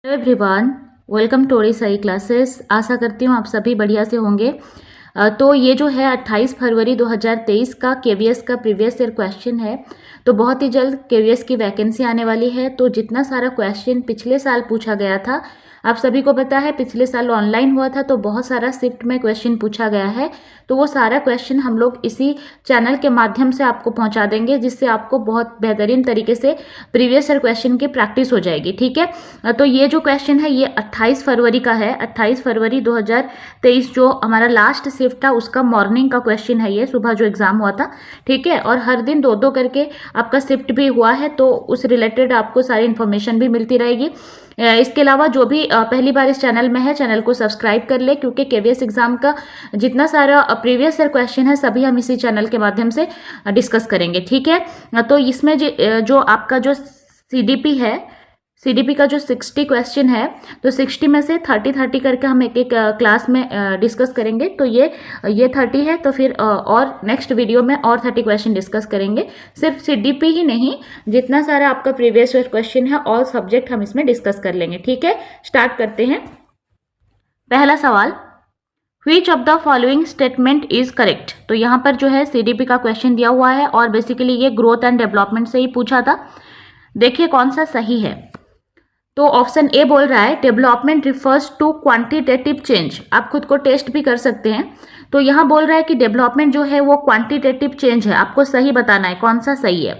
Hello everyone, welcome to सही classes. आशा करती हूँ आप सभी बढ़िया से होंगे। तो ये जो है 28 फरवरी 2023 का केवीएस का प्रीवियस ईयर क्वेश्चन है। तो बहुत ही जल्द केवीएस की वैकेंसी आने वाली है। तो जितना सारा क्वेश्चन पिछले साल पूछा गया था, आप सभी को पता है पिछले साल ऑनलाइन हुआ था तो बहुत सारा शिफ्ट में क्वेश्चन पूछा गया है। तो वो सारा क्वेश्चन हम लोग इसी चैनल के माध्यम से आपको पहुंचा देंगे, जिससे आपको बहुत बेहतरीन तरीके से प्रीवियस ईयर क्वेश्चन की प्रैक्टिस हो जाएगी। ठीक है, तो ये जो क्वेश्चन है ये 28 फरवरी का है। 28 फरवरी 2023 जो हमारा लास्ट शिफ्ट था उसका मॉर्निंग का क्वेश्चन है, ये सुबह जो एग्जाम हुआ था। ठीक है, और हर दिन दो दो करके आपका शिफ्ट भी हुआ है, तो उस रिलेटेड आपको सारी इन्फॉर्मेशन भी मिलती रहेगी। इसके अलावा जो भी पहली बार इस चैनल में है, चैनल को सब्सक्राइब कर ले, क्योंकि केवीएस एग्जाम का जितना सारा प्रीवियस ईयर क्वेश्चन है सभी हम इसी चैनल के माध्यम से डिस्कस करेंगे। ठीक है, तो इसमें जो आपका जो सीडीपी है, सीडीपी का जो 60 क्वेश्चन है, तो 60 में से 30 करके हम एक एक क्लास में डिस्कस करेंगे। तो ये 30 है, तो फिर और नेक्स्ट वीडियो में और 30 क्वेश्चन डिस्कस करेंगे। सिर्फ सीडीपी ही नहीं, जितना सारा आपका प्रीवियस ईयर क्वेश्चन है ऑल सब्जेक्ट हम इसमें डिस्कस कर लेंगे। ठीक है, स्टार्ट करते हैं। पहला सवाल, which of the following statement is correct. तो यहाँ पर जो है सीडीपी का क्वेश्चन दिया हुआ है और बेसिकली ये ग्रोथ एंड डेवलपमेंट से ही पूछा था। देखिए कौन सा सही है। तो ऑप्शन ए बोल रहा है development refers to quantitative change. आप खुद को टेस्ट भी कर सकते हैं। तो यहाँ बोल रहा है कि डेवलपमेंट जो है वो क्वांटिटेटिव चेंज है, आपको सही बताना है कौन सा सही है।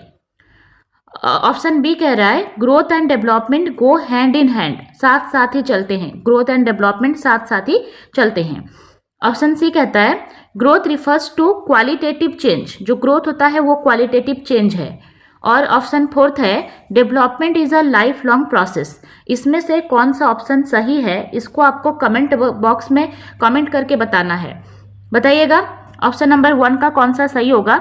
ऑप्शन बी कह रहा है growth and development go hand in hand, साथ साथ ही चलते हैं। ग्रोथ एंड डेवलपमेंट साथ साथ ही चलते हैं। ऑप्शन सी कहता है growth refers to qualitative change, जो ग्रोथ होता है वो क्वालिटेटिव चेंज है। और ऑप्शन फोर्थ है development is a life long process. इसमें से कौन सा ऑप्शन सही है, इसको आपको कमेंट बॉक्स में कमेंट करके बताना है। बताइएगा ऑप्शन नंबर 1 का कौन सा सही होगा।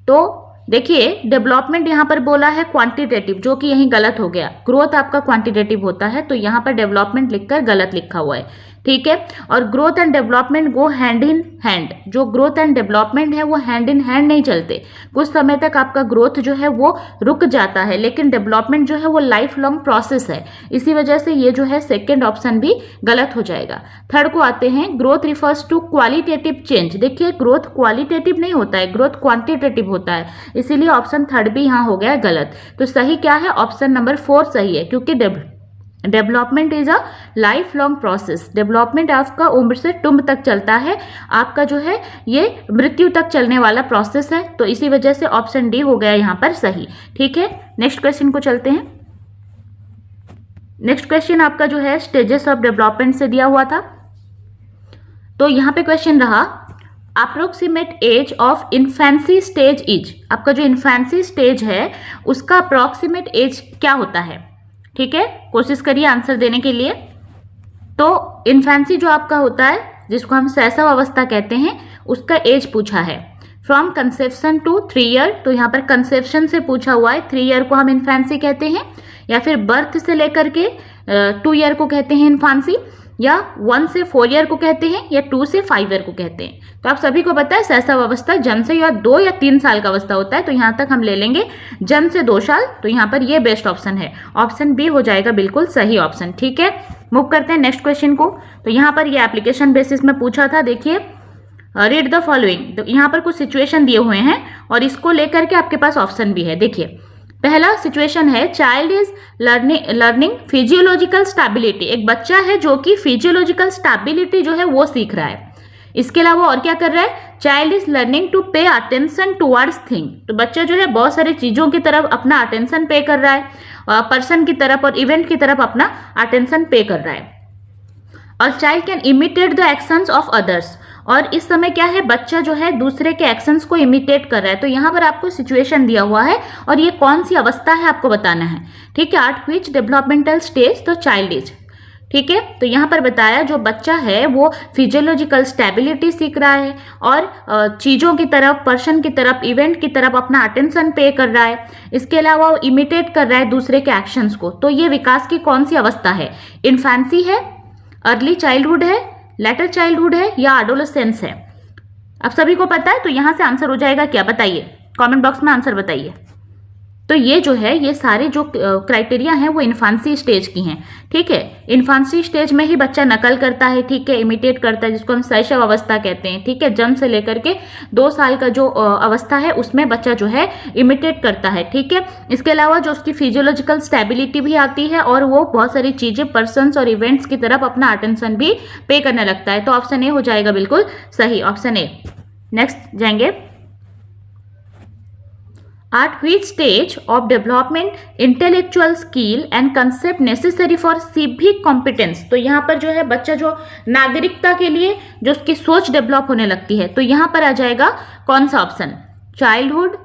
तो देखिए डेवलपमेंट यहाँ पर बोला है क्वांटिटेटिव, जो कि यहीं गलत हो गया। ग्रोथ आपका क्वांटिटेटिव होता है, तो यहाँ पर डेवलपमेंट लिखकर गलत लिखा हुआ है। ठीक है, और growth and development go hand in hand. जो ग्रोथ एंड डेवलपमेंट है वो हैंड इन हैंड नहीं चलते। कुछ समय तक आपका ग्रोथ जो है वो रुक जाता है, लेकिन डेवलपमेंट जो है वो लाइफ लॉन्ग प्रोसेस है। इसी वजह से ये जो है सेकेंड ऑप्शन भी गलत हो जाएगा। थर्ड को आते हैं, growth refers to qualitative change. देखिए ग्रोथ क्वालिटेटिव नहीं होता है, ग्रोथ क्वांटिटेटिव होता है, इसीलिए ऑप्शन थर्ड भी यहाँ हो गया गलत। तो सही क्या है, ऑप्शन नंबर 4 सही है, क्योंकि development is a life long process. Development आपका उम्र से टुम्ब तक चलता है, आपका जो है ये मृत्यु तक चलने वाला प्रोसेस है। तो इसी वजह से ऑप्शन डी हो गया यहाँ पर सही। ठीक है, नेक्स्ट क्वेश्चन को चलते हैं। नेक्स्ट क्वेश्चन आपका जो है स्टेजेस ऑफ डेवलपमेंट से दिया हुआ था। तो यहाँ पे क्वेश्चन रहा approximate age of infancy stage is. आपका जो इन्फेंसी स्टेज है उसका अप्रोक्सीमेट एज क्या होता है। ठीक है, कोशिश करिए आंसर देने के लिए। तो इन्फेंसी जो आपका होता है, जिसको हम शैशव अवस्था कहते हैं, उसका एज पूछा है फ्रॉम कंसेप्शन टू 3 ईयर। तो यहाँ पर कंसेप्शन से पूछा हुआ है, 3 ईयर को हम इन्फेंसी कहते हैं, या फिर बर्थ से लेकर के 2 ईयर को कहते हैं इन्फेंसी, या 1 से 4 ईयर को कहते हैं, या 2 से 5 ईयर को कहते हैं। तो आप सभी को पता है शैशव अवस्था जन्म से या 2 या 3 साल का अवस्था होता है। तो यहाँ तक हम ले लेंगे जन्म से 2 साल। तो यहाँ पर ये बेस्ट ऑप्शन है, ऑप्शन बी हो जाएगा बिल्कुल सही ऑप्शन। ठीक है, मूव करते हैं नेक्स्ट क्वेश्चन को। तो यहाँ पर ये एप्लीकेशन बेसिस में पूछा था। देखिए रीड द फॉलोइंग। तो यहाँ पर कुछ सिचुएशन दिए हुए हैं और इसको लेकर के आपके पास ऑप्शन भी है। देखिए पहला सिचुएशन है child is learning physiological stability. एक बच्चा है जो कि फिजियोलॉजिकल स्टेबिलिटी जो है वो सीख रहा है। इसके अलावा और क्या कर रहा है, child is learning to pay attention towards thing. तो बच्चा जो है बहुत सारी चीजों की तरफ अपना अटेंशन पे कर रहा है, पर्सन की तरफ और इवेंट की तरफ अपना अटेंशन पे कर रहा है। और child can imitate the actions of others. और इस समय क्या है, बच्चा जो है दूसरे के एक्शंस को इमिटेट कर रहा है। तो यहाँ पर आपको सिचुएशन दिया हुआ है और ये कौन सी अवस्था है आपको बताना है। ठीक है, at which developmental stage the child is. ठीक है, तो यहाँ पर बताया जो बच्चा है वो फिजियोलॉजिकल स्टेबिलिटी सीख रहा है और चीज़ों की तरफ, पर्सन की तरफ, इवेंट की तरफ अपना अटेंशन पे कर रहा है। इसके अलावा वो इमिटेट कर रहा है दूसरे के एक्शंस को। तो ये विकास की कौन सी अवस्था है, इन्फेंसी है, अर्ली चाइल्डहुड है, लेटर चाइल्डहुड है, या एडोलेसेंस है। आप सभी को पता है, तो यहाँ से आंसर हो जाएगा क्या, बताइए कमेंट बॉक्स में आंसर बताइए। तो ये जो है, ये सारे जो क्राइटेरिया हैं वो इन्फांसी स्टेज की हैं, ठीक है। इन्फांसी स्टेज में ही बच्चा नकल करता है, ठीक है, इमिटेट करता है, जिसको हम शैशव अवस्था कहते हैं, ठीक है। जन्म से लेकर के 2 साल का जो अवस्था है उसमें बच्चा जो है इमिटेट करता है, ठीक है। इसके अलावा जो उसकी फिजियोलॉजिकल स्टेबिलिटी भी आती है और वो बहुत सारी चीजें, पर्सन्स और इवेंट्स की तरफ अपना अटेंशन भी पे करने लगता है। तो ऑप्शन ए हो जाएगा बिल्कुल सही, ऑप्शन ए। नेक्स्ट जाएंगे, at which stage of development intellectual skill and concept necessary for civic competence। तो यहाँ पर जो है बच्चा जो नागरिकता के लिए जो उसकी सोच डेवलप होने लगती है, तो यहाँ पर आ जाएगा कौन सा option, childhood,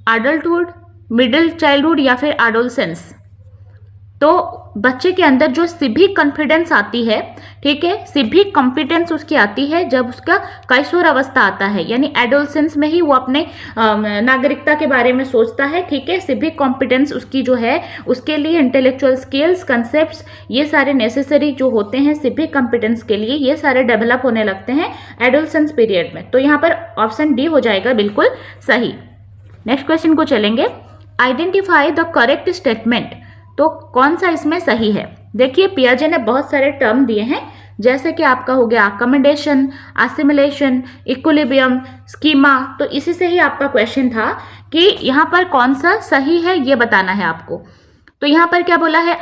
adulthood, middle childhood या फिर एडोलसेंस। तो बच्चे के अंदर जो सिविक कॉन्फिडेंस आती है, ठीक है, सिविक कॉम्पिटेंस उसकी आती है जब उसका कैशोर अवस्था आता है, यानी एडोलसेंस में ही वो अपने नागरिकता के बारे में सोचता है, ठीक है। सिविक कॉम्पिटेंस उसकी जो है, उसके लिए इंटेलेक्चुअल स्किल्स, कंसेप्ट्स, ये सारे नेसेसरी जो होते हैं सिविक कॉम्पिटेंस के लिए, ये सारे डेवलप होने लगते हैं एडोलसेंस पीरियड में। तो यहाँ पर ऑप्शन डी हो जाएगा बिल्कुल सही। नेक्स्ट क्वेश्चन को चलेंगे, आइडेंटिफाई द करेक्ट स्टेटमेंट। तो कौन सा इसमें सही है? देखिए, पियाजे ने बहुत सारे टर्म दिए हैं, जैसे कि आपका हो गया अकोमोडेशन, असिमिलेशन, इक्विलिब्रियम, स्कीमा। तो इसी से ही आपका क्वेश्चन था कि यहाँ पर कौन सा सही है ये बताना है आपको। तो यहाँ पर क्या बोला है,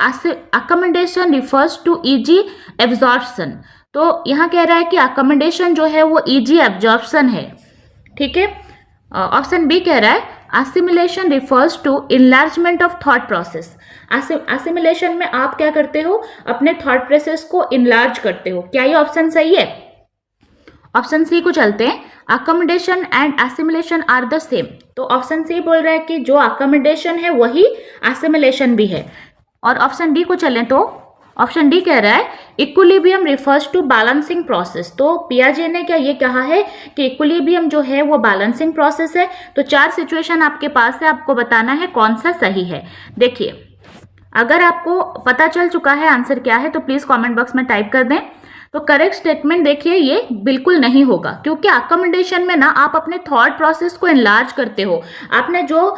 accommodation refers to easy absorption. तो यहाँ कह रहा है कि अकोमोडेशन जो है वो इजी एब्जॉर्प्शन है, ठीक है। ऑप्शन बी कह रहा है assimilation refers to enlargement of thought process. Assimilation में आप क्या करते हो, अपने थॉट प्रोसेस को इनलार्ज करते हो। क्या ये ऑप्शन सही है? ऑप्शन सी को चलते हैं, accommodation and assimilation are the same. तो ऑप्शन सी बोल रहा है कि जो अकोमोडेशन है वही असिमिलेशन भी है। और ऑप्शन डी को चलें तो ऑप्शन डी कह रहा है equilibrium refers to balancing process. तो पियाजे ने क्या ये कहा है कि इक्विलिब्रियम जो है वो बैलेंसिंग प्रोसेस है। तो 4 सिचुएशन आपके पास है, आपको बताना है कौन सा सही है। देखिए, अगर आपको पता चल चुका है आंसर क्या है तो प्लीज कमेंट बॉक्स में टाइप कर दें। तो करेक्ट स्टेटमेंट देखिए, ये बिल्कुल नहीं होगा, क्योंकि अकोमोडेशन में ना आप अपने थॉट प्रोसेस को इनलार्ज करते हो। आपने जो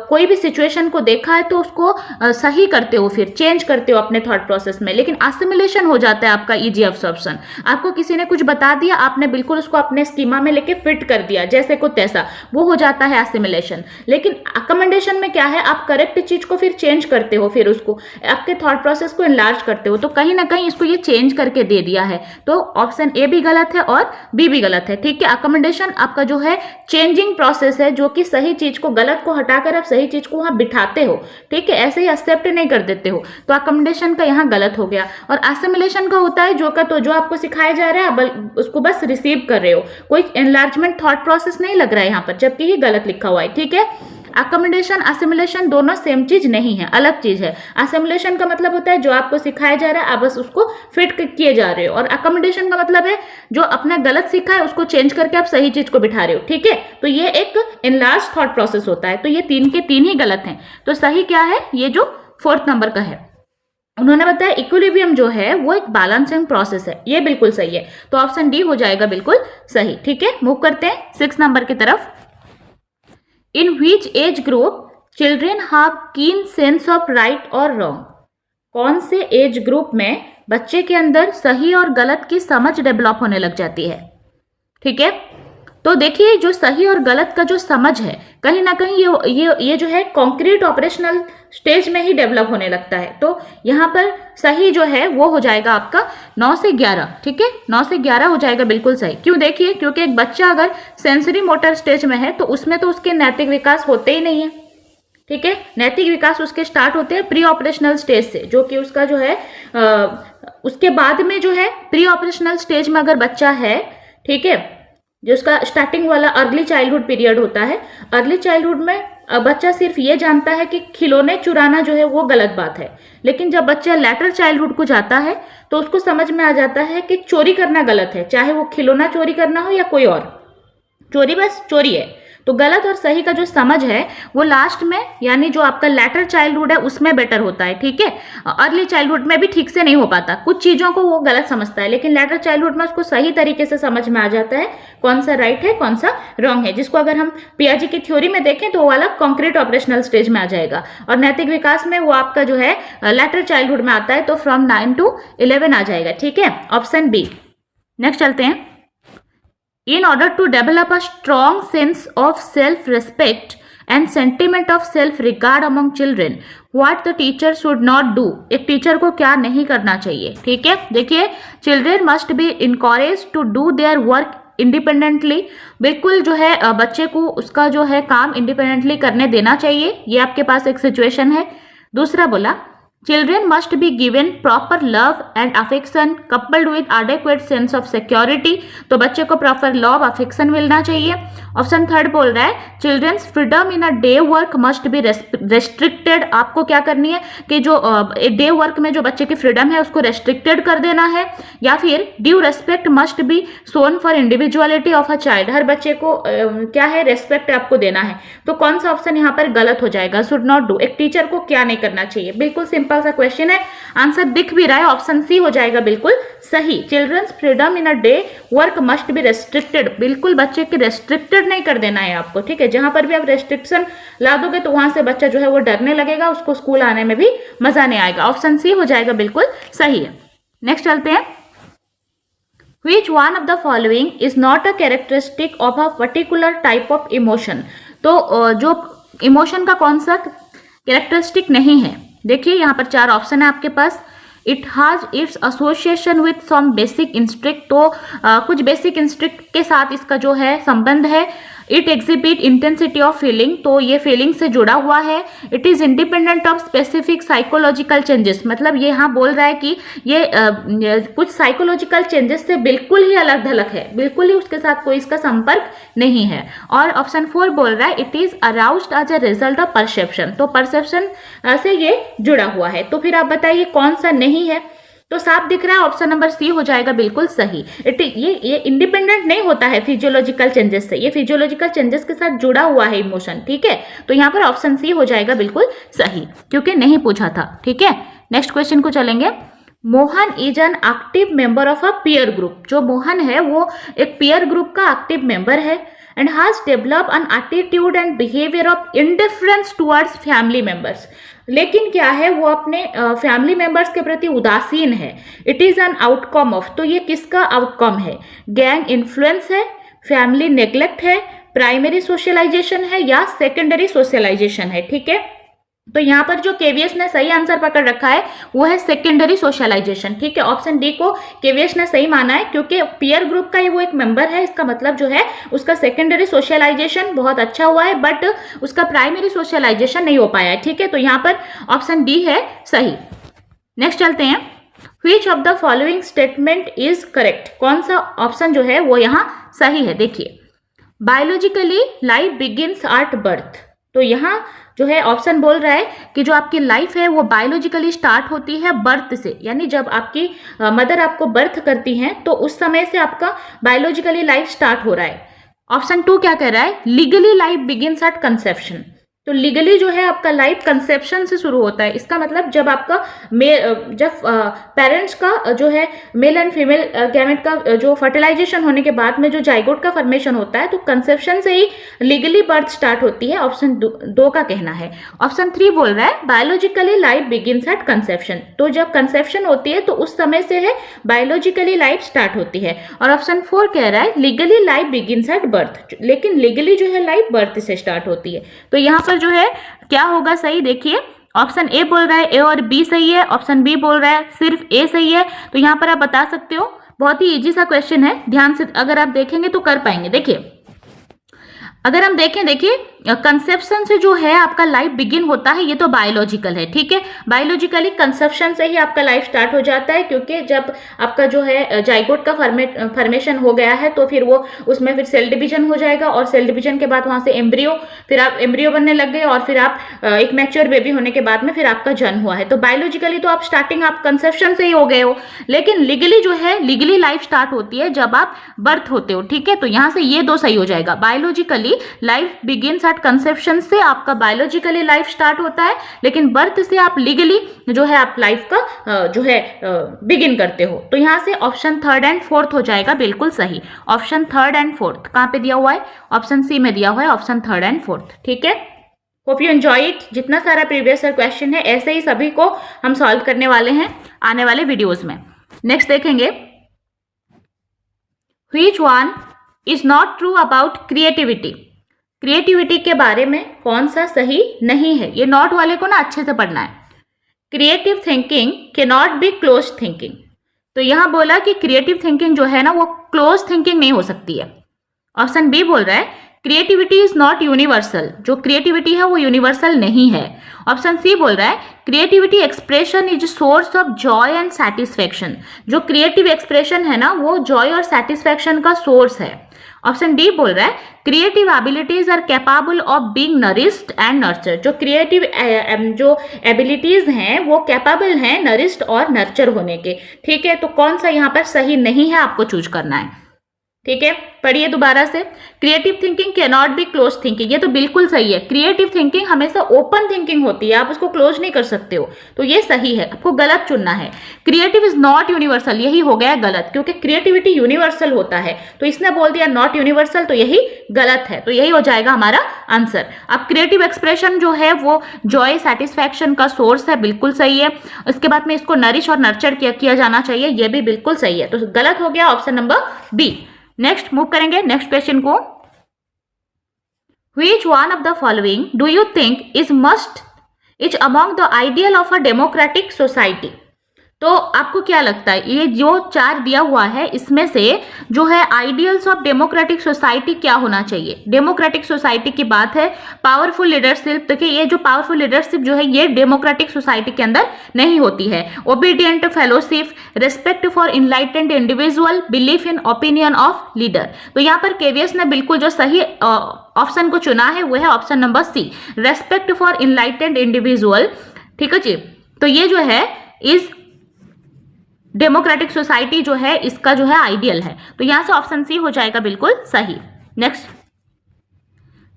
कोई भी सिचुएशन को देखा है तो उसको सही करते हो, फिर चेंज करते हो अपने थॉट प्रोसेस में। लेकिन असिमिलेशन हो जाता है आपका इजी एब्सॉर्प्शन। आपको किसी ने कुछ बता दिया, आपने बिल्कुल उसको अपने स्कीमा में लेके फिट कर दिया जैसे को तैसा, वो हो जाता है असिमिलेशन। लेकिन अकोमोडेशन में क्या है, आप करेक्ट चीज को फिर चेंज करते हो, फिर उसको आपके थॉट प्रोसेस को इनलार्ज करते हो। तो कहीं ना कहीं इसको ये चेंज करके दे दिया है। तो ऑप्शन ए भी गलत है और बी भी गलत है, ठीक है। अकोमोडेशन आपका जो है चेंजिंग प्रोसेस है, जो कि सही चीज को, गलत को हटाकर आप सही चीज को वहां बिठाते हो, ठीक है, ऐसे ही एक्सेप्ट नहीं कर देते हो। तो अकोमोडेशन का यहाँ गलत हो गया। और असिमिलेशन का होता है जो आपको सिखाया जा रहा है उसको बस रिसीव कर रहे हो, कोई एनलार्जमेंट थॉट प्रोसेस नहीं लग रहा है यहाँ पर, जबकि ये गलत लिखा हुआ है, ठीक है। अकोमोडेशन असिमिलेशन दोनों सेम चीज नहीं है, अलग चीज है। असिमिलेशन का मतलब होता है जो आपको सिखाया जा रहा है आप बस उसको फिट किए जा रहे हो, और अकोमोडेशन का मतलब है जो अपना गलत सीखा है उसको चेंज करके आप सही चीज को बिठा रहे हो, ठीक है। तो ये एक इनलार्ज थॉट प्रोसेस होता है। तो ये 3 के 3 ही गलत हैं। तो सही क्या है, ये जो 4th नंबर का है। उन्होंने बताया इक्विलिब्रियम जो है वो एक बैलेंसिंग प्रोसेस है, ये बिल्कुल सही है। तो ऑप्शन डी हो जाएगा बिल्कुल सही, ठीक है। मूव करते हैं 6 नंबर की तरफ। In which age group children have keen sense of right or wrong? कौन से एज ग्रुप में बच्चे के अंदर सही और गलत की समझ डेवलप होने लग जाती है, ठीक है। तो देखिए, जो सही और गलत का जो समझ है, कहीं ना कहीं ये जो है कॉन्क्रीट ऑपरेशनल स्टेज में ही डेवलप होने लगता है। तो यहाँ पर सही जो है वो हो जाएगा आपका 9 से 11, ठीक है। 9 से 11 हो जाएगा बिल्कुल सही। क्यों? देखिए, क्योंकि एक बच्चा अगर सेंसरी मोटर स्टेज में है तो उसमें तो उसके नैतिक विकास होते ही नहीं है, ठीक है। नैतिक विकास उसके स्टार्ट होते हैं प्री ऑपरेशनल स्टेज से, जो कि उसका जो है उसके बाद में जो है प्री ऑपरेशनल स्टेज में अगर बच्चा है, ठीक है, जो उसका स्टार्टिंग वाला अर्ली चाइल्डहुड पीरियड होता है। अर्ली चाइल्डहुड में बच्चा सिर्फ ये जानता है कि खिलौने चुराना जो है वो गलत बात है। लेकिन जब बच्चा लेटर चाइल्डहुड को जाता है तो उसको समझ में आ जाता है कि चोरी करना गलत है, चाहे वो खिलौना चोरी करना हो या कोई और चोरी, बस चोरी है। तो गलत और सही का जो समझ है वो लास्ट में यानी जो आपका लेटर चाइल्डहुड है उसमें बेटर होता है, ठीक है। अर्ली चाइल्डहुड में भी ठीक से नहीं हो पाता, कुछ चीजों को वो गलत समझता है, लेकिन लेटर चाइल्डहुड में उसको सही तरीके से समझ में आ जाता है कौन सा राइट है कौन सा रॉन्ग है, जिसको अगर हम पियाजे की थ्योरी में देखें तो वो वाला कॉन्क्रीट ऑपरेशनल स्टेज में आ जाएगा। और नैतिक विकास में वो आपका जो है लेटर चाइल्डहुड में आता है, तो फ्रॉम 9 to 11 आ जाएगा, ठीक है, ऑप्शन बी। नेक्स्ट चलते हैं। In order to develop a strong sense of self-respect and sentiment of self-regard among children, what the teacher should not do? एक टीचर को क्या नहीं करना चाहिए, ठीक है। देखिए, children must be encouraged to do their work independently, बिल्कुल जो है बच्चे को उसका जो है काम इंडिपेंडेंटली करने देना चाहिए, ये आपके पास एक सिचुएशन है। दूसरा बोला Children must be given proper love and affection coupled with adequate sense of security, तो बच्चे को proper love affection मिलना चाहिए। ऑप्शन थर्ड बोल रहा है Children's freedom in a day work must be restricted, आपको क्या करनी है कि जो डे वर्क में जो बच्चे की फ्रीडम है उसको रेस्ट्रिक्टेड कर देना है। या फिर due respect must be shown for individuality of a child, हर बच्चे को क्या है रेस्पेक्ट आपको देना है। तो कौन सा ऑप्शन यहाँ पर गलत हो जाएगा, शुड नॉट डू, एक टीचर को क्या नहीं करना चाहिए, बिल्कुल सिंपल सा क्वेश्चन है, आंसर दिख भी रहा है, ऑप्शन सी हो जाएगा बिल्कुल सही। Children's freedom in a day work must be restricted, बिल्कुल बच्चे की रेस्ट्रिक्टेड नहीं कर देना है आपको, ठीक है। जहां पर भी आप रेस्ट्रिक्शन ला दोगे तो वहां से बच्चा जो है वो डरने लगेगा, उसको स्कूल आने में भी मजा नहीं आएगा, ऑप्शन सी हो जाएगा बिल्कुल सही है। नेक्स्ट चलते हैं। Which one of the following is not a characteristic of a particular type of emotion? तो जो इमोशन का कौन सा कैरेक्टरिस्टिक नहीं है, देखिए यहाँ पर चार ऑप्शन है आपके पास। It has its association with some basic instinct, तो कुछ बेसिक इंस्ट्रिक्ट के साथ इसका जो है संबंध है। It exhibit intensity of feeling, तो ये फीलिंग से जुड़ा हुआ है। It is independent of specific psychological changes, मतलब ये यहाँ बोल रहा है कि ये कुछ साइकोलॉजिकल चेंजेस से बिल्कुल ही अलग थलग है, बिल्कुल ही उसके साथ कोई इसका संपर्क नहीं है। और ऑप्शन 4 बोल रहा है it is aroused as a result of perception, तो परसेप्शन से ये जुड़ा हुआ है। तो फिर आप बताइए कौन सा नहीं है, तो साफ दिख रहा है ऑप्शन नंबर सी हो जाएगा बिल्कुल सही। ये इंडिपेंडेंट नहीं होता है फिजियोलॉजिकल चेंजेस से, ये फिजियोलॉजिकल चेंजेस के साथ जुड़ा हुआ है इमोशन, ठीक है। तो यहाँ पर ऑप्शन सी हो जाएगा बिल्कुल सही, क्योंकि नहीं पूछा था, ठीक है। नेक्स्ट क्वेश्चन को चलेंगे। Mohan is an active member of a peer group, जो मोहन है वो एक पीयर ग्रुप का एक्टिव मेंबर है। And has develop an attitude and behaviour of indifference towards family members, लेकिन क्या है वो अपने फैमिली मेंबर्स के प्रति उदासीन है। It is an outcome of, तो ये किसका आउटकम है, गैंग इन्फ्लुएंस है, फैमिली नेग्लेक्ट है, प्राइमरी सोशलाइजेशन है या सेकेंडरी सोशलाइजेशन है, ठीक है। तो यहाँ पर जो केवीएस ने सही आंसर पकड़ रखा है वो है सेकेंडरी सोशलाइजेशन, ठीक है। ऑप्शन डी को केवीएस ने सही माना है, क्योंकि पीयर ग्रुप का ही वो एक मेंबर है, इसका मतलब जो है उसका सेकेंडरी सोशलाइजेशन बहुत अच्छा हुआ है, बट उसका प्राइमरी सोशलाइजेशन नहीं हो पाया है, ठीक है। तो यहाँ पर ऑप्शन डी है सही। नेक्स्ट चलते हैं। Which of the following statement is correct, कौन सा ऑप्शन जो है वो यहाँ सही है, देखिए। Biologically life begins at birth, तो यहाँ जो है ऑप्शन बोल रहा है कि जो आपकी लाइफ है वो बायोलॉजिकली स्टार्ट होती है बर्थ से, यानी जब आपकी मदर आपको बर्थ करती हैं तो उस समय से आपका बायोलॉजिकली लाइफ स्टार्ट हो रहा है। ऑप्शन 2 क्या कह रहा है, legally life begins at conception, तो लीगली जो है आपका लाइफ कंसेप्शन से शुरू होता है। इसका मतलब जब आपका जब पेरेंट्स का जो है मेल एंड फीमेल गैमेट का जो फर्टिलाइजेशन होने के बाद में जो जाइगोट का फॉर्मेशन होता है, तो कंसेप्शन से ही लीगली बर्थ स्टार्ट होती है, ऑप्शन 2 का कहना है। ऑप्शन 3 बोल रहा है biologically life begins at conception, तो जब कंसेप्शन होती है तो उस समय से है बायोलॉजिकली लाइफ स्टार्ट होती है। और ऑप्शन 4 कह रहा है legally life begins at birth, लेकिन लीगली जो है लाइफ बर्थ से स्टार्ट होती है। तो यहाँ पर जो है क्या होगा सही, देखिए ऑप्शन ए बोल रहा है ए और बी सही है, ऑप्शन बी बोल रहा है सिर्फ ए सही है। तो यहाँ पर आप बता सकते हो, बहुत ही इजी सा क्वेश्चन है, ध्यान से अगर आप देखेंगे तो कर पाएंगे। देखिए अगर हम देखें, देखिए कंसेप्शन से जो है आपका लाइफ बिगिन होता है, ये तो बायोलॉजिकल है, ठीक है। बायोलॉजिकली कंसेप्शन से ही आपका लाइफ स्टार्ट हो जाता है, क्योंकि जब आपका जो है जाइगोट का फॉर्मेशन हो गया है तो फिर वो उसमें फिर सेल डिवीजन हो जाएगा, और सेल डिवीजन के बाद वहां से एम्ब्रियो, फिर आप एम्ब्रियो बनने लग गए, और फिर आप एक मैच्योर बेबी होने के बाद में फिर आपका जन्म हुआ है। तो बायोलॉजिकली तो आप स्टार्टिंग आप कंसेप्शन से ही हो गए हो, लेकिन लीगली जो है लीगली लाइफ स्टार्ट होती है जब आप बर्थ होते हो, ठीक है। तो यहाँ से ये 2 सही हो जाएगा, biologically life begins at conception से आपका बायोलॉजिकली लाइफ स्टार्ट होता है, लेकिन बर्थ से आप लीगली जो है आप लाइफ का जो है बिगिन करते हो। तो यहाँ से ऑप्शन थर्ड एंड फोर्थ हो जाएगा बिल्कुल सही। ऑप्शन थर्ड एंड फोर्थ कहाँ पे दिया हुआ है? ऑप्शन सी में दिया हुआ है, ऑप्शन थर्ड एंड फोर्थ। ठीक है, होप यू एंजॉय इट। जितना सारा प्रीवियस ईयर क्वेश्चन है ऐसे ही सभी को हम सॉल्व करने वाले हैं आने वाले वीडियोस में। नेक्स्ट देखेंगे, which one is not true about creativity. Creativity के बारे में कौन सा सही नहीं है? ये नॉट वाले को ना अच्छे से पढ़ना है। Creative thinking can not be close thinking. तो यहां बोला कि क्रिएटिव थिंकिंग जो है ना वो क्लोज थिंकिंग नहीं हो सकती है। ऑप्शन बी बोल रहा है क्रिएटिविटी इज नॉट यूनिवर्सल। जो क्रिएटिविटी है वो यूनिवर्सल नहीं है। ऑप्शन सी बोल रहा है creativity expression is source of Joy and satisfaction. जो क्रिएटिव एक्सप्रेशन है ना वो जॉय और सेटिस्फैक्शन का सोर्स है। ऑप्शन डी बोल रहा है creative abilities are capable of being nourished and nurture. जो क्रिएटिव जो एबिलिटीज हैं वो कैपेबल हैं नरिश्ड और नर्चर होने के। ठीक है, तो कौन सा यहाँ पर सही नहीं है आपको चूज करना है। ठीक है, पढ़िए दोबारा से। Creative thinking can not be close thinking, ये तो बिल्कुल सही है। क्रिएटिव थिंकिंग हमेशा ओपन थिंकिंग होती है, आप उसको क्लोज नहीं कर सकते हो, तो ये सही है। आपको गलत चुनना है। क्रिएटिव इज नॉट यूनिवर्सल, यही हो गया गलत, क्योंकि क्रिएटिविटी यूनिवर्सल होता है। तो इसने बोल दिया नॉट यूनिवर्सल, तो यही गलत है। तो यही हो जाएगा हमारा आंसर। अब क्रिएटिव एक्सप्रेशन जो है वो जॉय सेटिस्फैक्शन का सोर्स है, बिल्कुल सही है। इसके बाद में इसको नरिश और नर्चर किया जाना चाहिए, ये भी बिल्कुल सही है। तो गलत हो गया option number B. Next move करेंगे नेक्स्ट क्वेश्चन को। Which one of the following do you think is among the ideal of a democratic society? तो आपको क्या लगता है ये जो 4 दिया हुआ है इसमें से जो है आइडियल्स ऑफ डेमोक्रेटिक सोसाइटी क्या होना चाहिए? डेमोक्रेटिक सोसाइटी की बात है, पावरफुल लीडरशिप। देखिए ये जो पावरफुल लीडरशिप जो है ये डेमोक्रेटिक सोसाइटी के अंदर नहीं होती है। Obedient fellowship, respect for enlightened individual, belief in opinion of leader. तो यहाँ पर केवीएस ने बिल्कुल जो सही ऑप्शन को चुना है वो है option number C, respect for enlightened individual. ठीक है जी, तो ये जो है इस डेमोक्रेटिक सोसाइटी जो है इसका जो है आइडियल है। तो यहां से ऑप्शन सी हो जाएगा बिल्कुल सही। Next,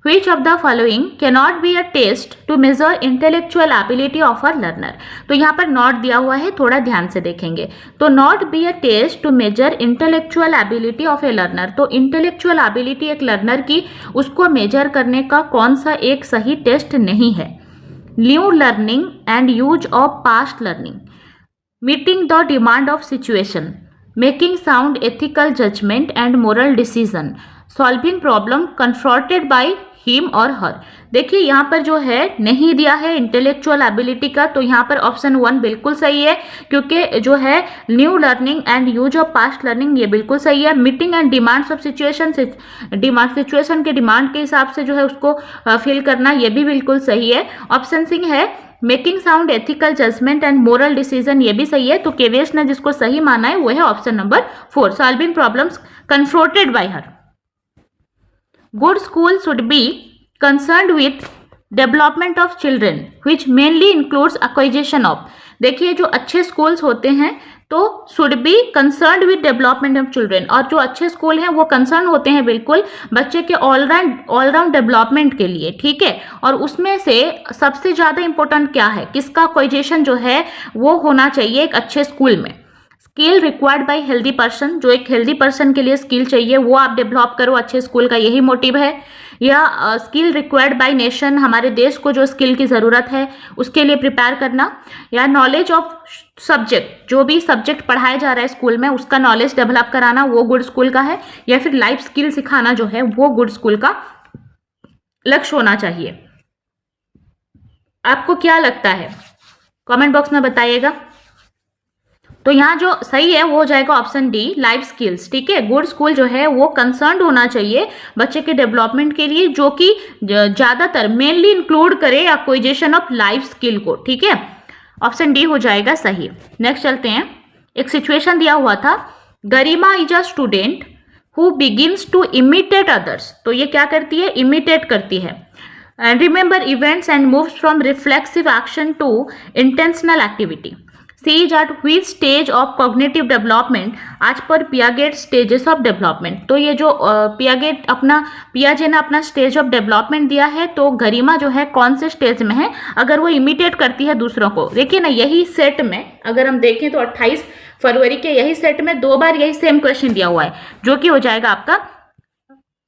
which of the following can not be a test to measure intellectual ability of a learner. तो यहाँ पर नॉट दिया हुआ है, थोड़ा ध्यान से देखेंगे। तो not be a test to measure intellectual ability of a learner. तो इंटेलेक्चुअल एबिलिटी एक लर्नर की उसको मेजर करने का कौन सा एक सही टेस्ट नहीं है? New learning and use of past learning, meeting the demand of situation, making sound ethical judgment and moral decision, solving problem confronted by him or her। देखिए यहाँ पर जो है नहीं दिया है इंटेलेक्चुअल एबिलिटी का, तो यहाँ पर ऑप्शन 1 बिल्कुल सही है, क्योंकि जो है new learning and use of past learning ये बिल्कुल सही है। Meeting and demands of situation situation के डिमांड के हिसाब से जो है उसको फिल करना ये भी बिल्कुल सही है। ऑप्शन सी है making sound ethical judgement and moral decision, ये भी सही है। तो केवीएस ने जिसको सही माना है वो है option number 4, solving problems confronted by her. Good school should be concerned with development of children which mainly includes acquisition of. देखिए जो अच्छे स्कूल्स होते हैं तो should be concerned with development of children, और जो अच्छे स्कूल हैं वो कंसर्न होते हैं बिल्कुल बच्चे के ऑलराउंड डेवलपमेंट के लिए। ठीक है, और उसमें से सबसे ज़्यादा इंपॉर्टेंट क्या है? किसका क्वाइजेशन जो है वो होना चाहिए एक अच्छे स्कूल में। Skill required by healthy person, जो एक हेल्दी पर्सन के लिए स्किल चाहिए वो आप डेवलप करो अच्छे स्कूल का, यही मोटिव है। या स्किल रिक्वायर्ड बाय नेशन, हमारे देश को जो स्किल की ज़रूरत है उसके लिए प्रिपेयर करना। या नॉलेज ऑफ सब्जेक्ट, जो भी सब्जेक्ट पढ़ाया जा रहा है स्कूल में उसका नॉलेज डेवलप कराना, वो गुड स्कूल का है। या फिर लाइफ स्किल सिखाना जो है वो गुड स्कूल का लक्ष्य होना चाहिए। आपको क्या लगता है कमेंट बॉक्स में बताइएगा। तो यहाँ जो सही है वो हो जाएगा ऑप्शन डी, लाइफ स्किल्स। ठीक है, गुड स्कूल जो है वो कंसर्न्ड होना चाहिए बच्चे के डेवलपमेंट के लिए, जो कि ज़्यादातर मेनली इंक्लूड करे एक्वाइजेशन ऑफ लाइफ स्किल को। ठीक है, ऑप्शन डी हो जाएगा सही। नेक्स्ट चलते हैं, एक सिचुएशन दिया हुआ था, Garima is a student who begins to imitate others. तो ये क्या करती है? इमिटेट करती है। Remember events and moves from reflexive action to intentional activity. She is at which stage of cognitive development आज पर पियागेट स्टेजेस ऑफ डेवलपमेंट। तो ये जो पियाजे ने अपना स्टेज ऑफ डेवलपमेंट दिया है, तो गरिमा जो है कौन से स्टेज में है, अगर वो इमिटेट करती है दूसरों को। देखिए ना, यही सेट में अगर हम देखें तो 28 फरवरी के यही सेट में 2 बार यही सेम क्वेश्चन दिया हुआ है, जो कि हो जाएगा आपका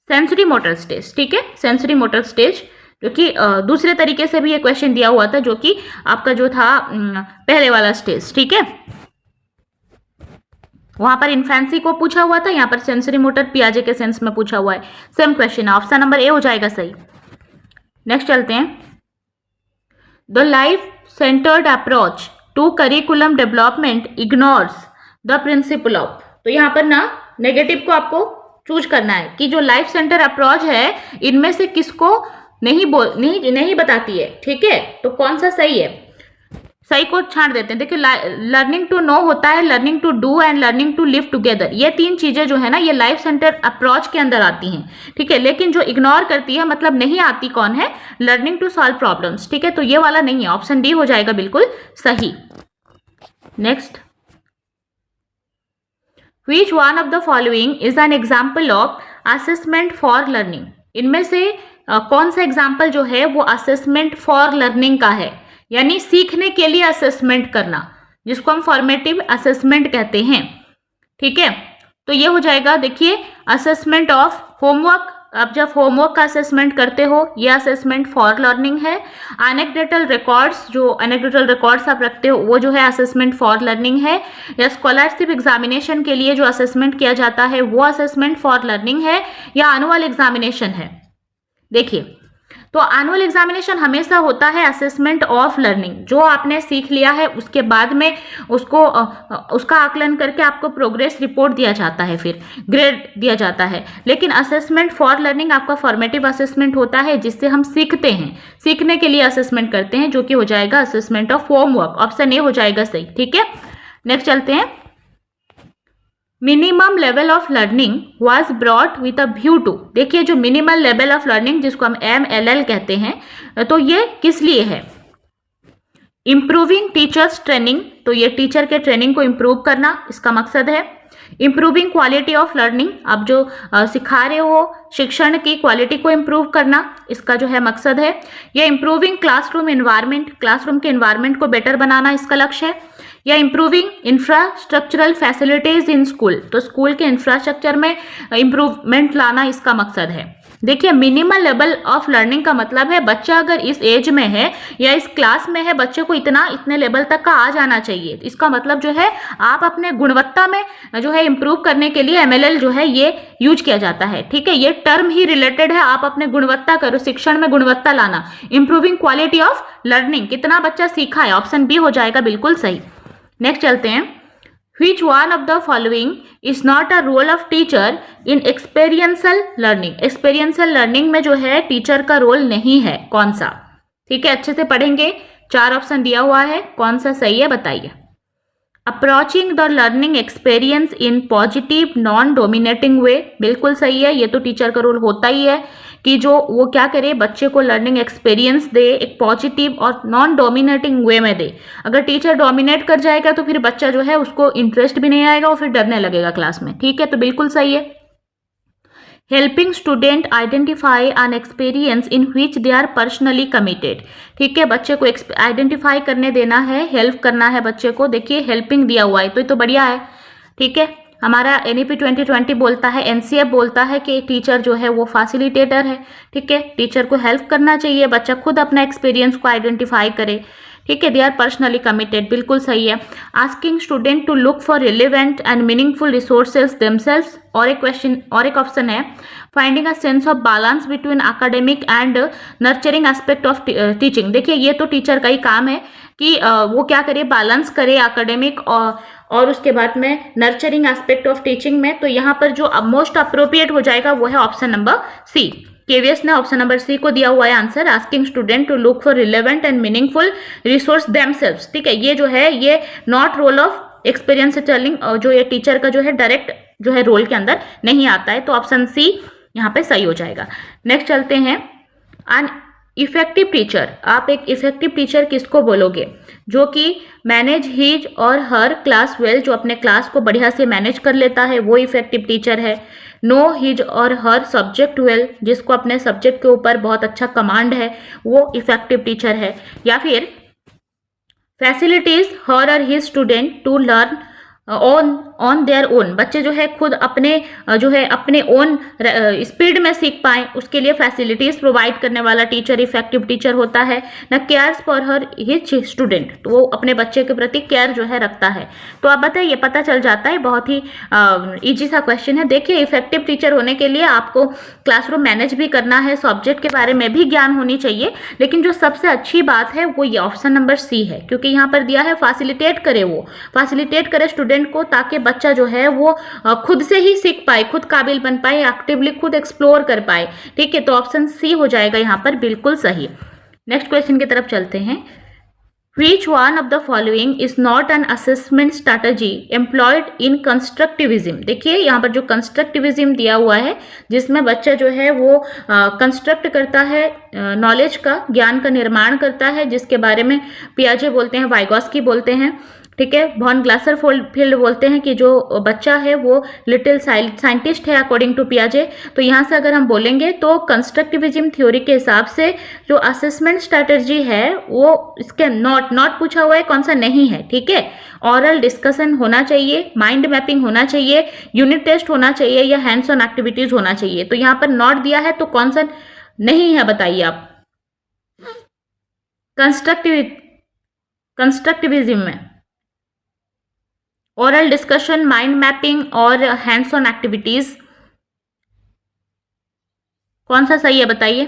सेंसरी मोटर स्टेज। ठीक है, सेंसरी मोटर स्टेज, जो कि दूसरे तरीके से भी ये क्वेश्चन दिया हुआ था, जो कि आपका जो था पहले वाला स्टेज। ठीक है, वहां पर इन्फेंसी को पूछा हुआ था, यहाँ पर सेंसरी मोटर पियाजे के सेंस में पूछा हुआ है। सेम क्वेश्चन है, ऑप्शन नंबर ए हो जाएगा सही। नेक्स्ट चलते हैं। The life centred approach to curriculum development ignores the principle of. तो यहाँ पर ना नेगेटिव को आपको चूज करना है कि जो लाइफ सेंटर अप्रोच है इनमें से किसको नहीं बताती है। ठीक है, तो कौन सा सही है, सही को छांट देते हैं। देखिए, लर्निंग टू नो होता है, learning to do and learning to live together. ये 3 चीजें जो है ना, ये लाइफ सेंटर अप्रोच के अंदर आती हैं। ठीक है, लेकिन जो इग्नोर करती है, मतलब नहीं आती, कौन है, लर्निंग टू सॉल्व प्रॉब्लम्स। ठीक है, तो ये वाला नहीं है, ऑप्शन डी हो जाएगा बिल्कुल सही। Next, which one of the following is an example of assessment for learning. इनमें से कौन सा एग्जाम्पल जो है वो असेसमेंट फॉर लर्निंग का है, यानी सीखने के लिए असेसमेंट करना, जिसको हम फॉर्मेटिव असेसमेंट कहते हैं। ठीक है, तो ये हो जाएगा, देखिए, असेसमेंट ऑफ होमवर्क। अब जब होमवर्क का असेसमेंट करते हो, ये असेसमेंट फॉर लर्निंग है। एनेक्डोटल रिकॉर्ड्स, जो एनेक्डोटल रिकॉर्ड्स आप रखते हो, वो जो है असेसमेंट फॉर लर्निंग है। या स्कॉलरशिप एग्जामिनेशन के लिए जो असेसमेंट किया जाता है, वो असेसमेंट फॉर लर्निंग है, या एनुअल एग्जामिनेशन है। देखिए, तो एनुअल एग्जामिनेशन हमेशा होता है असेसमेंट ऑफ लर्निंग। जो आपने सीख लिया है उसके बाद में उसका आकलन करके आपको प्रोग्रेस रिपोर्ट दिया जाता है, फिर ग्रेड दिया जाता है। लेकिन असेसमेंट फॉर लर्निंग आपका फॉर्मेटिव असेसमेंट होता है, जिससे हम सीखते हैं, सीखने के लिए असेसमेंट करते हैं, जो कि हो जाएगा assessment of homework. Option A हो जाएगा सही। ठीक है, नेक्स्ट चलते हैं। Minimum level of learning was brought with a view to. देखिए, जो मिनिमल लेवल ऑफ लर्निंग, जिसको हम MLL कहते हैं, तो ये किस लिए है, इम्प्रूविंग टीचर्स ट्रेनिंग। तो ये टीचर के ट्रेनिंग को इम्प्रूव करना इसका मकसद है। इम्प्रूविंग क्वालिटी ऑफ लर्निंग, आप जो सिखा रहे हो, शिक्षण की क्वालिटी को इम्प्रूव करना, इसका जो है मकसद है। या इम्प्रूविंग क्लासरूम एनवायरनमेंट, क्लासरूम के एनवायरनमेंट को बेटर बनाना इसका लक्ष्य है। या improving infrastructural facilities in school, तो स्कूल के इंफ्रास्ट्रक्चर में इम्प्रूवमेंट लाना इसका मकसद है। देखिए, मिनिमल लेवल ऑफ लर्निंग का मतलब है बच्चा अगर इस एज में है या इस क्लास में है, बच्चे को इतने लेवल तक का आ जाना चाहिए। इसका मतलब जो है आप अपने गुणवत्ता में जो है इम्प्रूव करने के लिए MLL जो है ये यूज किया जाता है। ठीक है, ये टर्म ही रिलेटेड है, आप अपने गुणवत्ता करो, शिक्षण में गुणवत्ता लाना, इम्प्रूविंग क्वालिटी ऑफ लर्निंग, कितना बच्चा सीखा है, ऑप्शन बी हो जाएगा बिल्कुल सही। नेक्स्ट चलते हैं। Which one of the following is not a role of teacher in experiential learning? Experiential learning में जो है टीचर का रोल नहीं है, कौन सा? ठीक है, अच्छे से पढ़ेंगे, 4 ऑप्शन दिया हुआ है, कौन सा सही है बताइए। Approaching the learning experience in positive non dominating way, बिल्कुल सही है, ये तो टीचर का रोल होता ही है कि जो वो क्या करे, बच्चे को लर्निंग एक्सपीरियंस दे, एक पॉजिटिव और नॉन डोमिनेटिंग वे में दे। अगर टीचर डोमिनेट कर जाएगा तो फिर बच्चा जो है उसको इंटरेस्ट भी नहीं आएगा और फिर डरने लगेगा क्लास में। ठीक है, तो बिल्कुल सही है। Helping student identify an experience in which they are personally committed. ठीक है, बच्चे को आइडेंटिफाई करने देना है, हेल्प करना है बच्चे को। देखिए, हेल्पिंग दिया हुआ है तो ये तो बढ़िया है। ठीक है, हमारा NEP 2020 बोलता है, NCF बोलता है कि टीचर जो है वो फैसिलिटेटर है। ठीक है, टीचर को हेल्प करना चाहिए, बच्चा खुद अपना एक्सपीरियंस को आइडेंटिफाई करे। ठीक है, दे आर पर्सनली कमिटेड, बिल्कुल सही है। Asking student to look for relevant and meaningful resources themselves, और एक ऑप्शन है finding a sense of balance between academic and nurturing aspect of teaching. देखिए, ये तो टीचर का ही काम है कि वो क्या करे, बैलेंस करे एकेडमिक और उसके बाद में नर्चरिंग एस्पेक्ट ऑफ टीचिंग में। तो यहाँ पर जो मोस्ट अप्रोप्रिएट हो जाएगा वो है ऑप्शन नंबर सी। KVS ने ऑप्शन नंबर सी को दिया हुआ है answer, asking student to look for relevant and meaningful resource themselves. ठीक है, ये जो है ये not role of experience telling, जो ये टीचर का जो है डायरेक्ट जो है रोल के अंदर नहीं आता है, तो ऑप्शन सी यहाँ पे सही हो जाएगा। नेक्स्ट चलते हैं। एन इफेक्टिव टीचर, आप एक इफेक्टिव टीचर किसको बोलोगे? जो कि मैनेज हिज और हर क्लास वेल, जो अपने क्लास को बढ़िया से मैनेज कर लेता है, वो इफेक्टिव टीचर है। नो हिज और हर सब्जेक्ट वेल, जिसको अपने सब्जेक्ट के ऊपर बहुत अच्छा कमांड है, वो इफेक्टिव टीचर है। या फिर फैसिलिटीज हर और his student to learn on their own, बच्चे जो है खुद अपने जो है अपने ओन स्पीड में सीख पाए, उसके लिए फैसिलिटीज प्रोवाइड करने वाला टीचर इफेक्टिव टीचर होता है। न cares for her his student, तो वो अपने बच्चे के प्रति केयर जो है रखता है। तो आप बताइए, पता चल जाता है, बहुत ही इजी सा क्वेश्चन है। देखिए, इफेक्टिव टीचर होने के लिए आपको क्लासरूम मैनेज भी करना है, सब्जेक्ट के बारे में भी ज्ञान होनी चाहिए, लेकिन जो सबसे अच्छी बात है वो ये ऑप्शन नंबर सी है, क्योंकि यहाँ पर दिया है फैसिलिटेट करे, वो फैसिलिटेट करे स्टूडेंट को, ताकि बच्चा जो है वो खुद से ही सीख पाए, खुद काबिल बन पाए, एक्टिवली खुद एक्सप्लोर कर पाए। ठीक है, तो ऑप्शन सी हो जाएगा यहाँ पर बिल्कुल सही। नेक्स्ट क्वेश्चन की तरफ चलते हैं। Which one of the following is not an assessment strategy employed in constructivism? देखिए, यहाँ पर जो कंस्ट्रक्टिविज्म दिया हुआ है, जिसमें बच्चा जो है वो कंस्ट्रक्ट करता है, नॉलेज का, ज्ञान का निर्माण करता है, जिसके बारे में पियाजे बोलते हैं, वाइगॉस्की बोलते हैं, ठीक है, वॉन ग्लासरफील्ड बोलते हैं कि जो बच्चा है वो लिटिल साइंटिस्ट है अकॉर्डिंग टू पियाजे। तो यहाँ से अगर हम बोलेंगे तो कंस्ट्रक्टिविज्म थ्योरी के हिसाब से जो असेसमेंट स्ट्रैटेजी है वो इसके नॉट पूछा हुआ है, कौन सा नहीं है। ठीक है, ऑरल डिस्कशन होना चाहिए, माइंड मैपिंग होना चाहिए, यूनिट टेस्ट होना चाहिए, या हैंड्स ऑन एक्टिविटीज होना चाहिए। तो यहाँ पर नॉट दिया है, तो कौन सा नहीं है बताइए आप? कंस्ट्रक्टिविज्म में ओरल डिस्कशन, माइंड मैपिंग और हैंड्स ऑन एक्टिविटीज, कौन सा सही है बताइए?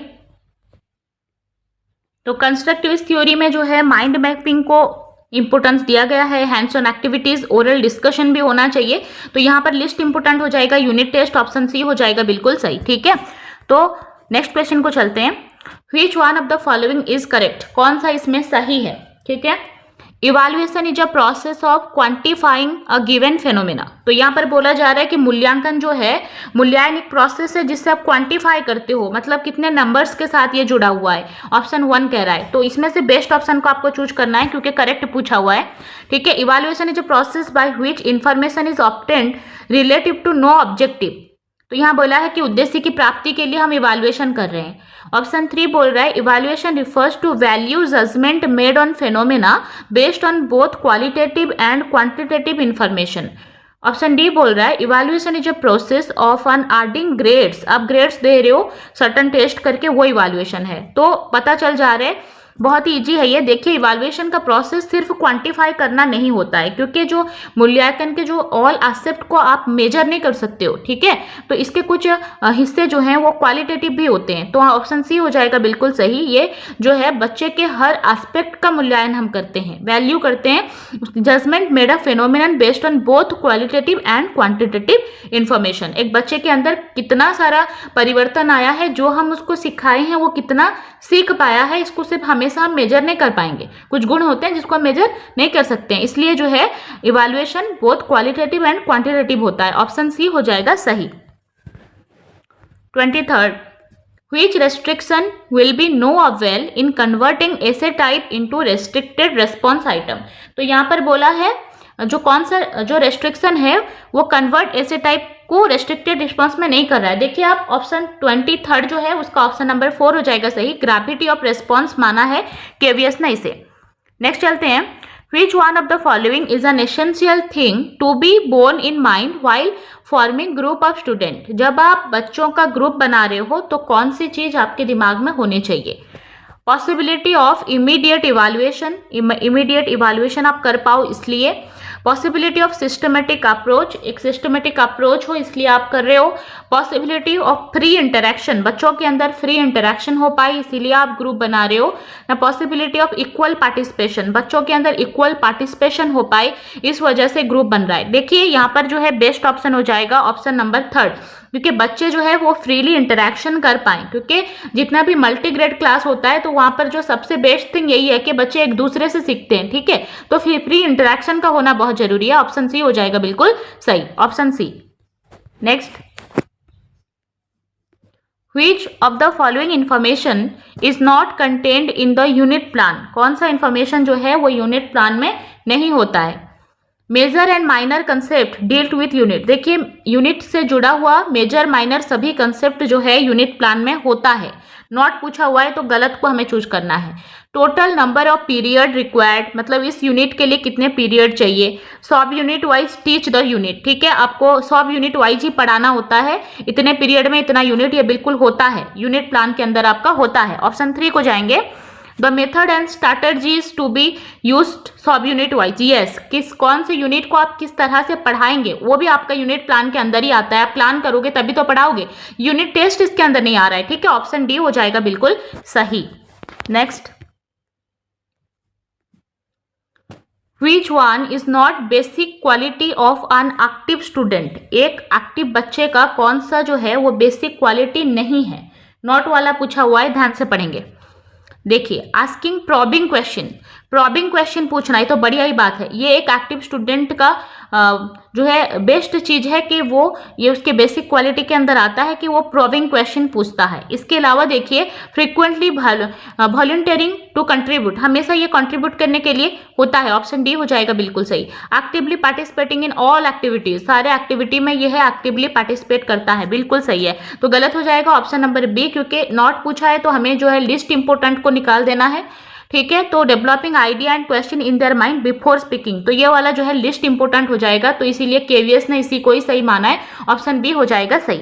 तो कंस्ट्रक्टिविस्ट थ्योरी में जो है माइंड मैपिंग को इंपोर्टेंस दिया गया है, hands on activities, oral discussion भी होना चाहिए। तो यहाँ पर लिस्ट इंपोर्टेंट हो जाएगा, यूनिट टेस्ट ऑप्शन सी हो जाएगा बिल्कुल सही। ठीक है, तो नेक्स्ट क्वेश्चन को चलते हैं। Which one of the following is correct, कौन सा इसमें सही है? ठीक है, evaluation is a process of quantifying a given phenomena. तो यहाँ पर बोला जा रहा है कि मूल्यांकन जो है, मूल्यांकन एक प्रोसेस है जिससे आप क्वांटिफाई करते हो, मतलब कितने नंबर्स के साथ ये जुड़ा हुआ है। ऑप्शन 1 कह रहा है, तो इसमें से बेस्ट ऑप्शन को आपको चूज करना है, क्योंकि करेक्ट पूछा हुआ है। ठीक है, evaluation is a process by which information is obtained relative to no objective. तो यहाँ बोला है कि उद्देश्य की प्राप्ति के लिए हम इवैल्यूएशन कर रहे हैं। ऑप्शन 3 बोल रहा है evaluation refers to value judgement made on phenomena based on both qualitative and quantitative information. Option D बोल रहा है evaluation is a process of awarding grades, आप ग्रेड्स दे रहे हो सर्टन टेस्ट करके, वो इवैल्यूएशन है। तो पता चल जा रहा है, बहुत ही इजी है ये। देखिए, इवैल्यूएशन का प्रोसेस सिर्फ क्वांटिफाई करना नहीं होता है, क्योंकि जो मूल्यांकन के जो ऑल एस्पेक्ट को आप मेजर नहीं कर सकते हो। ठीक है, तो इसके कुछ हिस्से जो हैं वो क्वालिटेटिव भी होते हैं। तो ऑप्शन सी हो जाएगा बिल्कुल सही। ये जो है बच्चे के हर एस्पेक्ट का मूल्यांकन हम करते हैं, वैल्यू करते हैं, judgement made a phenomenon based on both qualitative and quantitative information. एक बच्चे के अंदर कितना सारा परिवर्तन आया है, जो हम उसको सिखाए हैं वो कितना सीख पाया है, इसको सिर्फ हमेशा हम मेजर नहीं कर पाएंगे। कुछ गुण होते हैं जिसको हम मेजर नहीं कर सकते हैं, इसलिए जो है evaluation both qualitative and quantitative होता है। ऑप्शन सी हो जाएगा सही। 23rd, which restriction will be no avail in converting essay type into restricted response item? तो यहाँ पर बोला है जो कौन सा जो रेस्ट्रिक्शन है वो कन्वर्ट एसे टाइप को रेस्ट्रिक्टेड रिस्पॉन्स में नहीं कर रहा है। देखिए, आप ऑप्शन 23rd जो है उसका ऑप्शन नंबर 4 हो जाएगा सही। ग्रेविटी ऑफ रिस्पॉन्स माना है केवीएस ने इसे। नेक्स्ट चलते हैं। Which one of the following is an essential thing to be borne in mind while forming group of student? जब आप बच्चों का ग्रुप बना रहे हो तो कौन सी चीज आपके दिमाग में होनी चाहिए? Possibility of immediate evaluation, immediate evaluation आप कर पाओ इसलिए। पॉसिबिलिटी ऑफ सिस्टमेटिक अप्रोच, एक सिस्टमेटिक अप्रोच हो इसलिए आप कर रहे हो। पॉसिबिलिटी ऑफ फ्री इंटरेक्शन, बच्चों के अंदर फ्री इंटरेक्शन हो पाए इसीलिए आप ग्रुप बना रहे हो। ना पॉसिबिलिटी ऑफ इक्वल पार्टिसिपेशन, बच्चों के अंदर इक्वल पार्टिसिपेशन हो पाए इस वजह से ग्रुप बन रहा है। देखिए, यहाँ पर जो है बेस्ट ऑप्शन हो जाएगा ऑप्शन नंबर 3, क्योंकि बच्चे जो है वो फ्रीली इंटरेक्शन कर पाएं। क्योंकि जितना भी मल्टीग्रेड क्लास होता है तो वहाँ पर जो सबसे बेस्ट थिंग यही है कि बच्चे एक दूसरे से सीखते हैं। ठीक है, तो फ्री इंटरेक्शन का होना बहुत जरूरी है। ऑप्शन सी हो जाएगा बिल्कुल सही, option C. Next, Which of the following information is not contained in the unit plan? कौन सा information जो है वो यूनिट प्लान में नहीं होता है? Major and minor concept dealt with unit. देखिए यूनिट से जुड़ा हुआ मेजर माइनर सभी कंसेप्ट जो है यूनिट प्लान में होता है। नॉट पूछा हुआ है तो गलत को हमें चूज करना है। Total number of period required, मतलब इस यूनिट के लिए कितने पीरियड चाहिए। सब unit wise teach the unit, ठीक है, आपको सब यूनिट वाइज ही पढ़ाना होता है, इतने पीरियड में इतना यूनिट, ये बिल्कुल होता है, यूनिट प्लान के अंदर आपका होता है। ऑप्शन 3 को जाएंगे। The method and strategies to be used sub unit wise. Yes, कौन से यूनिट को आप किस तरह से पढ़ाएंगे वो भी आपका यूनिट प्लान के अंदर ही आता है। आप प्लान करोगे तभी तो पढ़ाओगे, यूनिट टेस्ट इसके अंदर नहीं आ रहा है, ठीक है। ऑप्शन डी हो जाएगा बिल्कुल सही। Next, which one is not basic quality of an active student. एक एक्टिव बच्चे का कौन सा जो है वो बेसिक क्वालिटी नहीं है। नॉट वाला पूछा हुआ है, ध्यान से पढ़ेंगे। देखिए, asking probing question, probing question पूछना है तो बढ़िया ही बात है। ये एक एक्टिव स्टूडेंट का जो है बेस्ट चीज है कि वो ये उसके बेसिक क्वालिटी के अंदर आता है कि वो प्रॉबिंग क्वेश्चन पूछता है। इसके अलावा देखिए, फ्रिक्वेंटली वॉलंटियरिंग टू कंट्रीब्यूट, हमेशा ये कंट्रीब्यूट करने के लिए होता है। ऑप्शन डी हो जाएगा बिल्कुल सही। Actively participating in all activities, सारे एक्टिविटी में ये है एक्टिवली पार्टिसिपेट करता है, बिल्कुल सही है। तो गलत हो जाएगा ऑप्शन नंबर बी, क्योंकि नॉट पूछा है तो हमें जो है लिस्ट इंपोर्टेंट को निकाल देना है, ठीक है। तो developing idea and question in their mind before speaking, तो ये वाला जो है लिस्ट इंपोर्टेंट हो जाएगा, तो इसीलिए केवीएस ने इसी को ही सही माना है। ऑप्शन बी हो जाएगा सही।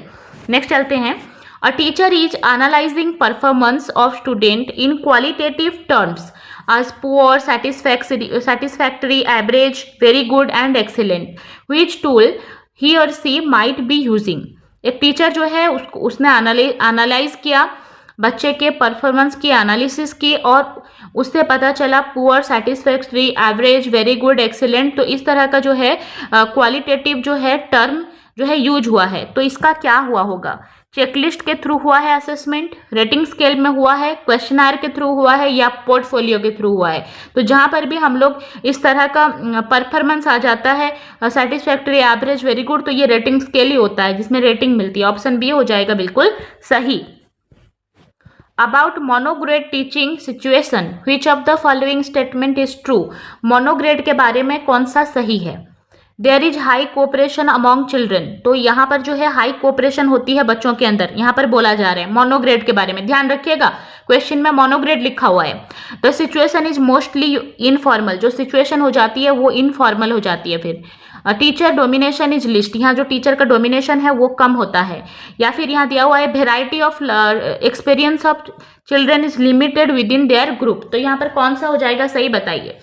नेक्स्ट चलते हैं। A teacher is analysing performance of student in qualitative terms as poor, satisfactory, average, very good and excellent. Which tool he or she might be using? एक टीचर जो है उसने एनालाइज किया, बच्चे के परफॉर्मेंस की एनालिसिस की और उससे पता चला poor, satisfactory, average, very good, excellent. तो इस तरह का जो है क्वालिटेटिव जो है टर्म जो है यूज हुआ है। तो इसका क्या हुआ होगा? चेकलिस्ट के थ्रू हुआ है असेसमेंट, रेटिंग स्केल में हुआ है, क्वेश्चनर के थ्रू हुआ है या पोर्टफोलियो के थ्रू हुआ है। तो जहां पर भी हम लोग इस तरह का परफॉर्मेंस आ जाता है, सेटिस्फैक्टरी, एवरेज, वेरी गुड, तो ये रेटिंग स्केल ही होता है जिसमें रेटिंग मिलती है। ऑप्शन बी हो जाएगा बिल्कुल सही। About monograde teaching situation, which of the following statement is true. Monograde के बारे में कौन सा सही है? There is high cooperation among children, तो यहाँ पर जो है हाई कोऑपरेशन होती है बच्चों के अंदर, यहाँ पर बोला जा रहा है मोनोग्रेड के बारे में। ध्यान रखिएगा, क्वेश्चन में मोनोग्रेड लिखा हुआ है। The situation is mostly informal, जो सिचुएशन हो जाती है वो इनफॉर्मल हो जाती है। फिर टीचर डोमिनेशन इज लिस्ट, यहाँ जो टीचर का डोमिनेशन है वो कम होता है। या फिर यहाँ दिया हुआ है variety of experience of children is limited with in their group, तो यहाँ पर कौन सा हो जाएगा सही बताइए।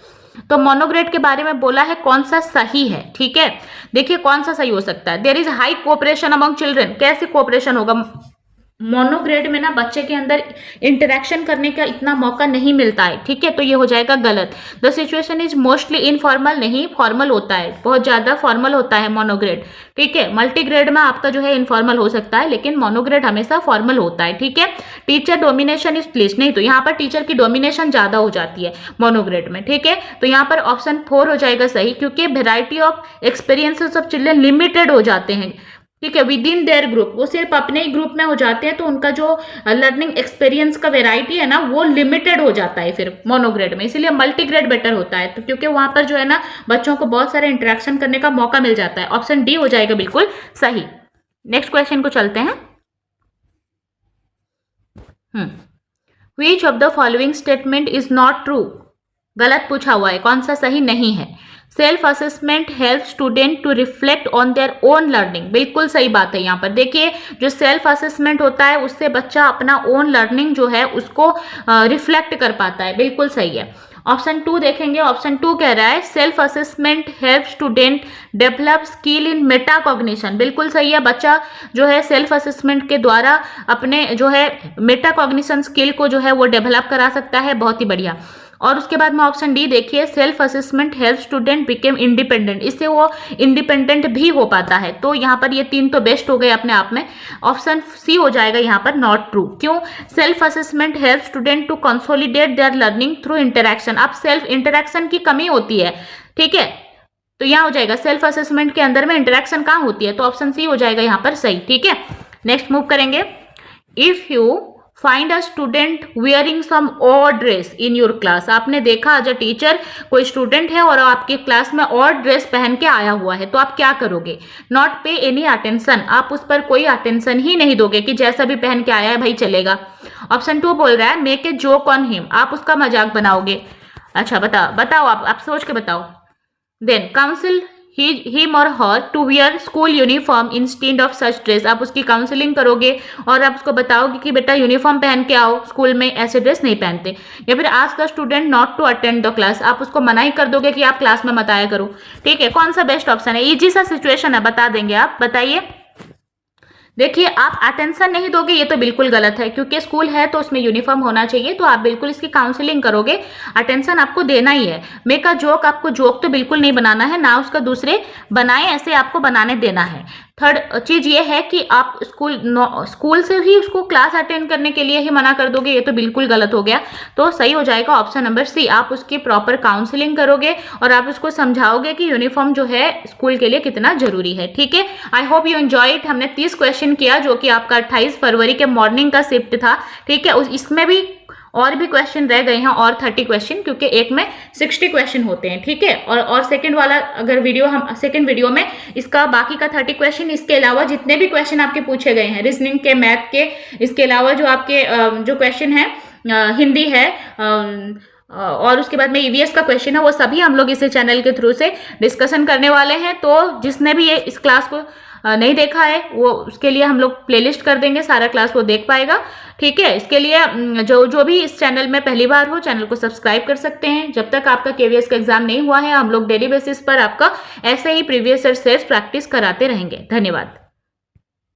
तो मोनोग्रेड के बारे में बोला है, कौन सा सही है, ठीक है। देखिए कौन सा सही हो सकता है। There is high cooperation among children, कैसे कोऑपरेशन होगा? मोनोग्रेड में ना बच्चे के अंदर इंटरेक्शन करने का इतना मौका नहीं मिलता है, ठीक है, तो ये हो जाएगा गलत। The situation is mostly informal, नहीं फॉर्मल होता है, बहुत ज्यादा फॉर्मल होता है मोनोग्रेड, ठीक है। मल्टीग्रेड में आपका जो है इनफॉर्मल हो सकता है, लेकिन मोनोग्रेड हमेशा फॉर्मल होता है, ठीक है। टीचर डोमिनेशन इज लिस्ट, नहीं, तो यहाँ पर टीचर की डोमिनेशन ज्यादा हो जाती है मोनोग्रेड में, ठीक है। तो यहाँ पर ऑप्शन 4 हो जाएगा सही, क्योंकि variety of experiences of children limited हो जाते हैं, ठीक है, विद इन देयर ग्रुप, वो सिर्फ अपने ही ग्रुप में हो जाते हैं, तो उनका जो लर्निंग एक्सपीरियंस का वेराइटी है ना वो लिमिटेड हो जाता है फिर मोनोग्रेड में, इसीलिए मल्टीग्रेड बेटर होता है। तो क्योंकि वहां पर जो है ना बच्चों को बहुत सारे इंटरेक्शन करने का मौका मिल जाता है। ऑप्शन डी हो जाएगा बिल्कुल सही। नेक्स्ट क्वेश्चन को चलते हैं। Which of the following statement is not true, गलत पूछा हुआ है, कौन सा सही नहीं है। Self assessment help student to reflect on their own learning, बिल्कुल सही बात है। यहाँ पर देखिए जो सेल्फ असेसमेंट होता है उससे बच्चा अपना ओन लर्निंग जो है उसको रिफ्लेक्ट कर पाता है, बिल्कुल सही है। ऑप्शन 2 देखेंगे, ऑप्शन 2 कह रहा है self assessment help student develop skill in Meta cognition, बिल्कुल सही है। बच्चा जो है सेल्फ असेसमेंट के द्वारा अपने जो है मेटा कॉग्निशन स्किल को जो है वो डेवलप करा सकता है, बहुत ही बढ़िया। और उसके बाद में ऑप्शन डी देखिए self assessment help student became independent, इससे वो इंडिपेंडेंट भी हो पाता है। तो यहाँ पर ये 3 तो बेस्ट हो गए अपने आप में। ऑप्शन सी हो जाएगा यहाँ पर नॉट ट्रू, क्यों? Self assessment help student to consolidate their learning through interaction, अब सेल्फ इंटरेक्शन की कमी होती है, ठीक है, तो यहाँ हो जाएगा सेल्फ असेसमेंट के अंदर में इंटरेक्शन कहाँ होती है, तो ऑप्शन सी हो जाएगा यहाँ पर सही, ठीक है। नेक्स्ट मूव करेंगे। If you find a student wearing some odd dress in your class, आपने देखा एज अ टीचर कोई स्टूडेंट है और आपकी क्लास में ऑड ड्रेस पहन के आया हुआ है, तो आप क्या करोगे? नॉट पे एनी अटेंशन, आप उस पर कोई अटेंशन ही नहीं दोगे कि जैसा भी पहन के आया है भाई चलेगा। ऑप्शन 2 बोल रहा है make a joke on him, आप उसका मजाक बनाओगे। अच्छा बताओ आप सोच के बताओ। Then counsel him or her to wear school uniform instead of such dress, आप उसकी काउंसलिंग करोगे और आप उसको बताओगे कि बेटा यूनिफॉर्म पहन के आओ, स्कूल में ऐसे ड्रेस नहीं पहनते। या फिर ask the student not to attend the class, आप उसको मना ही कर दोगे कि आप क्लास में मत आया करो। ठीक है, कौन सा बेस्ट ऑप्शन है? इजी सा सिचुएशन है, बता देंगे आप, बताइए। देखिए, आप अटेंशन नहीं दोगे ये तो बिल्कुल गलत है, क्योंकि स्कूल है तो उसमें यूनिफॉर्म होना चाहिए, तो आप बिल्कुल इसकी काउंसलिंग करोगे, अटेंशन आपको देना ही है। मेक अ जोक, आपको जोक तो बिल्कुल नहीं बनाना है, ना उसका दूसरे बनाए ऐसे आपको बनाने देना है। थर्ड चीज ये है कि आप स्कूल से ही उसको क्लास अटेंड करने के लिए ही मना कर दोगे, ये तो बिल्कुल गलत हो गया। तो सही हो जाएगा ऑप्शन नंबर सी, आप उसकी प्रॉपर काउंसलिंग करोगे और आप उसको समझाओगे कि यूनिफॉर्म जो है स्कूल के लिए कितना जरूरी है। ठीक है, I hope you enjoy it. हमने 30 क्वेश्चन किया जो कि आपका 28 फरवरी के मॉर्निंग का शिफ्ट था। ठीक है, इसमें भी और भी क्वेश्चन रह गए हैं और 30 क्वेश्चन, क्योंकि एक में 60 क्वेश्चन होते हैं। ठीक है, और सेकंड वाला अगर वीडियो हम सेकंड वीडियो में इसका बाकी का 30 क्वेश्चन, इसके अलावा जितने भी क्वेश्चन आपके पूछे गए हैं रीजनिंग के, मैथ के, इसके अलावा जो आपके जो क्वेश्चन है हिंदी है और उसके बाद में ईवीएस का क्वेश्चन है, वो सभी हम लोग इस चैनल के थ्रू से डिस्कशन करने वाले हैं। तो जिसने भी ये इस क्लास को नहीं देखा है वो उसके लिए हम लोग प्लेलिस्ट कर देंगे, सारा क्लास वो देख पाएगा। ठीक है, इसके लिए जो भी इस चैनल में पहली बार हो चैनल को सब्सक्राइब कर सकते हैं। जब तक आपका केवीएस का एग्जाम नहीं हुआ है हम लोग डेली बेसिस पर आपका ऐसे ही प्रीवियस ईयर से प्रैक्टिस कराते रहेंगे। धन्यवाद।